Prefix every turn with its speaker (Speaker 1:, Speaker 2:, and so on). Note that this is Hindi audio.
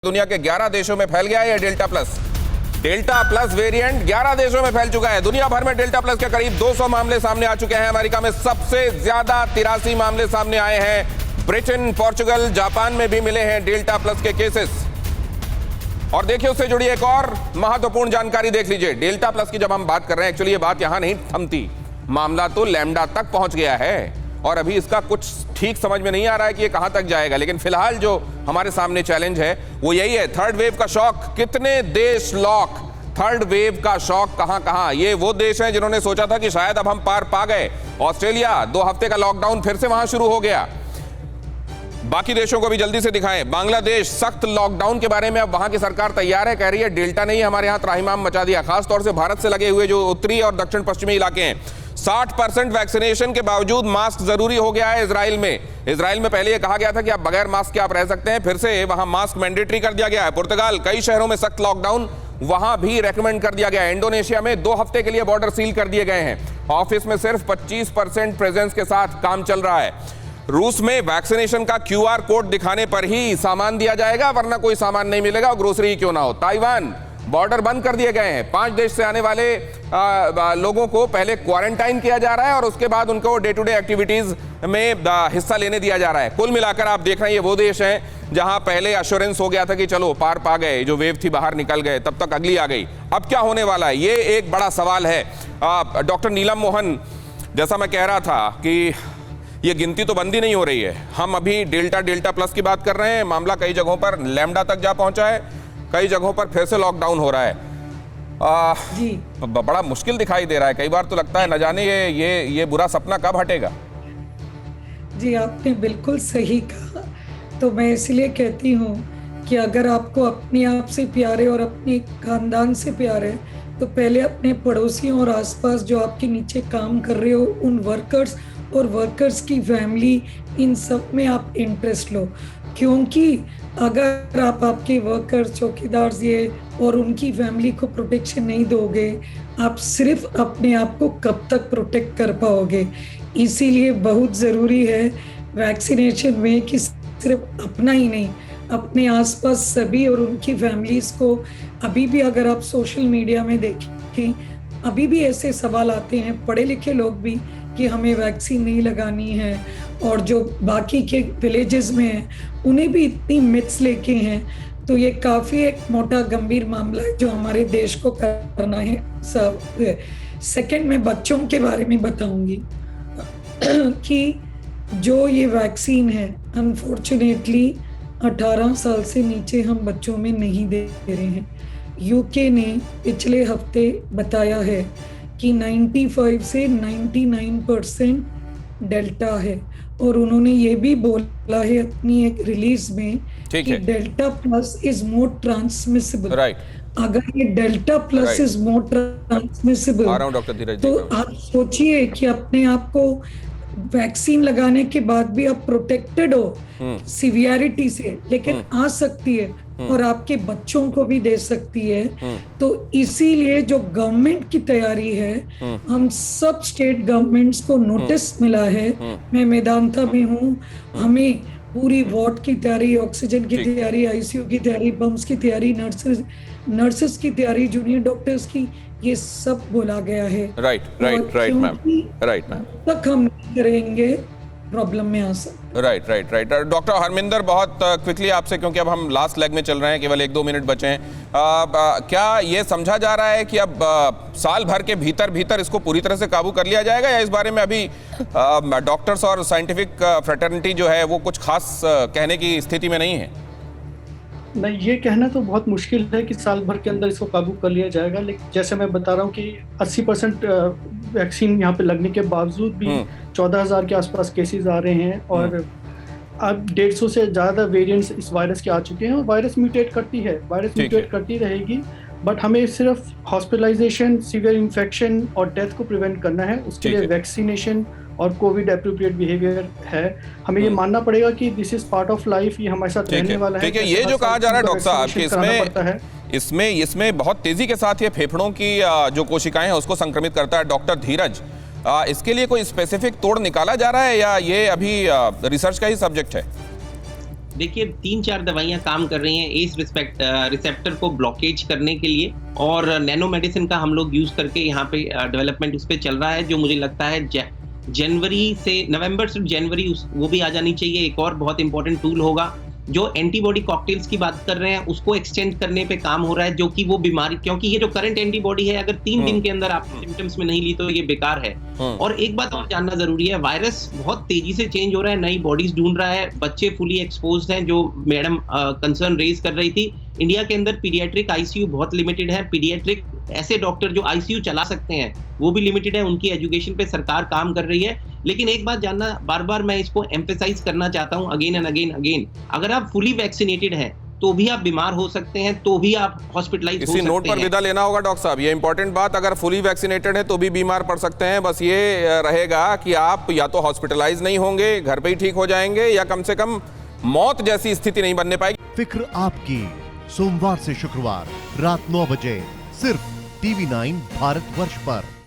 Speaker 1: दुनिया के 11 देशों में फैल गया है डेल्टा प्लस वेरिएंट 11 देशों में फैल चुका है। दुनिया भर में डेल्टा प्लस के करीब 200 मामले सामने आ चुके हैं। अमेरिका में सबसे ज्यादा 83 मामले सामने आए हैं। ब्रिटेन, पोर्चुगल, जापान में भी मिले हैं डेल्टा प्लस के केसेस। और देखिए, उससे जुड़ी एक और महत्वपूर्ण जानकारी देख लीजिए। डेल्टा प्लस की जब हम बात कर रहे हैं, एक्चुअली ये बात यहां नहीं थमती, मामला तो लैम्डा तक पहुंच गया है और अभी इसका कुछ ठीक समझ में नहीं आ रहा है कि ये कहां तक जाएगा। लेकिन फिलहाल जो हमारे सामने चैलेंज है वो यही है, थर्ड वेव का शॉक। कितने देश लॉक, थर्ड वेव का शॉक कहां कहां। ये वो देश हैं जिन्होंने सोचा था कि शायद अब हम पार पा गए। ऑस्ट्रेलिया 2 हफ्ते का लॉकडाउन फिर से वहां शुरू हो गया। बाकी देशों को भी जल्दी से दिखाएं। बांग्लादेश सख्त लॉकडाउन के बारे में अब वहां की सरकार तैयार है, कह रही है डेल्टा ने ही हमारे यहां त्राहिमाम मचा दिया। खासतौर से भारत से लगे हुए जो उत्तरी और दक्षिण पश्चिमी इलाके हैं, 60% वैक्सीनेशन के बावजूद मास्क जरूरी हो गया है इजराइल में। इजराइल में पहले यह कहा गया था कि आप बगैर मास्क के आप रह सकते हैं, फिर से वहां मास्क मैंडेटरी कर दिया गया है। पुर्तगाल, कई शहरों में सख्त लॉकडाउन, वहां भी रेकमेंड कर दिया गया है। इंडोनेशिया में 2 हफ्ते के लिए बॉर्डर सील कर दिए गए हैं। ऑफिस में सिर्फ 25% प्रेजेंस के साथ काम चल रहा है। रूस में वैक्सीनेशन का QR कोड दिखाने पर ही सामान दिया जाएगा, वरना कोई सामान नहीं मिलेगा, ग्रोसरी ही क्यों ना हो। ताइवान, बॉर्डर बंद कर दिए गए हैं। 5 देश से आने वाले लोगों को पहले क्वारंटाइन किया जा रहा है और उसके बाद उनको डे टू डे एक्टिविटीज में हिस्सा लेने दिया जा रहा है। कुल मिलाकर आप देख रहे हैं, ये वो देश हैं जहां पहले एश्योरेंस हो गया था कि चलो पार पा गए, जो वेव थी बाहर निकल गए, तब तक अगली आ गई। अब क्या होने वाला है, ये एक बड़ा सवाल है। डॉक्टर नीलम मोहन, जैसा मैं कह रहा था कि ये गिनती तो बंदी नहीं हो रही है। हम अभी डेल्टा प्लस की बात कर रहे हैं। मामला कई जगहों पर लैम्डा तक जा पहुंचा है, कई जगहों पर फिर से लॉकडाउन हो रहा है। जी बड़ा मुश्किल दिखाई दे रहा है। कई बार तो लगता है न जाने ये बुरा सपना कब हटेगा।
Speaker 2: जी आपने बिल्कुल सही कहा। तो मैं इसलिए कहती हूँ कि अगर आपको अपने आप से प्यार है और अपने खानदान से प्यार है, तो पहले अपने पड़ोसियों और आसपास जो आपके नीचे काम कर रहे हो, उन वर्कर्स और वर्कर्स की फैमिली, इन सब में आप इंटरेस्ट लो। क्योंकि अगर आप आपके वर्कर्स, चौकीदार ये और उनकी फैमिली को प्रोटेक्शन नहीं दोगे, आप सिर्फ अपने आप को कब तक प्रोटेक्ट कर पाओगे। इसीलिए बहुत ज़रूरी है वैक्सीनेशन में कि सिर्फ अपना ही नहीं, अपने आसपास सभी और उनकी फैमिलीज़ को। अभी भी अगर आप सोशल मीडिया में देखें, अभी भी ऐसे सवाल आते हैं, पढ़े लिखे लोग भी, कि हमें वैक्सीन नहीं लगानी है, और जो बाकी के विलेजेस में हैं उन्हें भी इतनी मिथ्स लेके हैं। तो ये काफ़ी एक मोटा गंभीर मामला है जो हमारे देश को करना है सब। सेकंड, मैं बच्चों के बारे में बताऊंगी कि जो ये वैक्सीन है, अनफॉर्चुनेटली 18 साल से नीचे हम बच्चों में नहीं दे रहे हैं। यूके ने पिछले हफ्ते बताया है कि 95 से 99% डेल्टा है, और उन्होंने ये भी बोला है अपनी एक रिलीज में कि delta plus is more transmissible. अगर ये delta plus is more transmissible, तो आप सोचिए कि अपने आप को वैक्सीन लगाने के बाद भी आप प्रोटेक्टेड हो सिवियरिटी से, लेकिन आ सकती है और आपके बच्चों को भी दे सकती है। तो इसीलिए जो गवर्नमेंट की तैयारी है, हम सब स्टेट गवर्नमेंट्स को नोटिस मिला है, मैं मेदांता में हूँ, हमें पूरी वार्ड की तैयारी, ऑक्सीजन की तैयारी, ICU की तैयारी, बम्स की तैयारी, नर्सेस की तैयारी, जूनियर डॉक्टर्स की, ये सब बोला गया है।
Speaker 1: Right ma'am.
Speaker 2: तक हम नहीं करेंगे, प्रॉब्लम में आ सकते।
Speaker 1: राइट। डॉक्टर हरमिंदर, बहुत क्विकली आपसे, क्योंकि अब हम लास्ट लेग में चल रहे हैं, केवल 1-2 मिनट बचे हैं। क्या ये समझा जा रहा है कि अब साल भर के भीतर इसको पूरी तरह से काबू कर लिया जाएगा, या इस बारे में अभी डॉक्टर्स और साइंटिफिक फ्रेटर्निटी जो है वो कुछ खास कहने की स्थिति में नहीं है?
Speaker 3: नहीं, ये कहना तो बहुत मुश्किल है कि साल भर के अंदर इसको काबू कर लिया जाएगा। लेकिन जैसे मैं बता रहा हूँ कि 80% वैक्सीन यहाँ पे लगने के बावजूद भी 14,000 के आसपास केसेस आ रहे हैं, और अब 150 से ज़्यादा वेरिएंट्स इस वायरस के आ चुके हैं। और वायरस म्यूटेट करती है, वायरस म्यूटेट करती रहेगी, बट हमें सिर्फ हॉस्पिटलाइजेशन, सीवियर इन्फेक्शन और डेथ को प्रिवेंट करना है। उसके लिए वैक्सीनेशन और कोविड एप्रोप्रिएट बिहेवियर है। हमें ये मानना पड़ेगा कि this is part of life, ये हमारे साथ रहने वाला है।
Speaker 1: ठीक है, ये जो कहा जा रहा है डॉक्टर साहब कि इसमें बहुत तेजी के साथ ये फेफड़ों की जो कोशिकाएं हैं उसको संक्रमित करता है। डॉक्टर धीरज, इसके लिए कोई स्पेसिफिक तोड़ निकाला जा रहा है, या ये अभी रिसर्च का ही सब्जेक्ट है?
Speaker 4: देखिए 3-4 दवाइयां काम कर रही हैं एस रिसेप्टर को ब्लॉकेज करने के लिए, और नैनो मेडिसिन का हम लोग यूज करके यहाँ पे डेवलपमेंट उस पर चल रहा है, जो मुझे लगता है जनवरी से नवंबर से जनवरी वो भी आ जानी चाहिए। एक और बहुत इंपॉर्टेंट टूल होगा जो एंटीबॉडी कॉकटेल्स की बात कर रहे हैं, उसको एक्सटेंड करने पे काम हो रहा है, जो कि वो बीमारी, क्योंकि ये जो करंट एंटीबॉडी है अगर 3 दिन के अंदर आप सिम्टम्स में नहीं ली तो ये बेकार है। और एक बात और जानना जरूरी है, वायरस बहुत तेजी से चेंज हो रहा है, नई बॉडीज ढूंढ रहा है, बच्चे फुली एक्सपोज्ड हैं, जो मैडम कंसर्न रेज कर रही थी। इंडिया के अंदर पीडियाट्रिक आईसीयू बहुत लिमिटेड है, पीडियाट्रिक ऐसे डॉक्टर जो आईसीयू चला सकते हैं वो भी लिमिटेड है, उनकी एजुकेशन पे सरकार काम कर रही है। लेकिन एक बात जानना, बार बार मैं इसको एम्फेसाइज करना चाहता हूं अगेन एंड अगेन, अगर आप फुली वैक्सीनेटेड हैं तो भी आप बीमार हो सकते हैं, तो भी आप हॉस्पिटलाइज हो सकते हैं।
Speaker 1: इसी नोट पर विदा लेना होगा डॉक्टर साहब, ये इंपॉर्टेंट बात, अगर फुली वैक्सीनेटेड है तो भी बीमार पड़ सकते हैं। बस ये रहेगा कि आप या तो हॉस्पिटलाइज नहीं होंगे, घर पे ही ठीक हो जाएंगे, या कम से कम मौत जैसी स्थिति नहीं बनने पाएगी।
Speaker 5: फिक्र आपकी, सोमवार से शुक्रवार रात 9 बजे सिर्फ TV9 भारतवर्ष पर।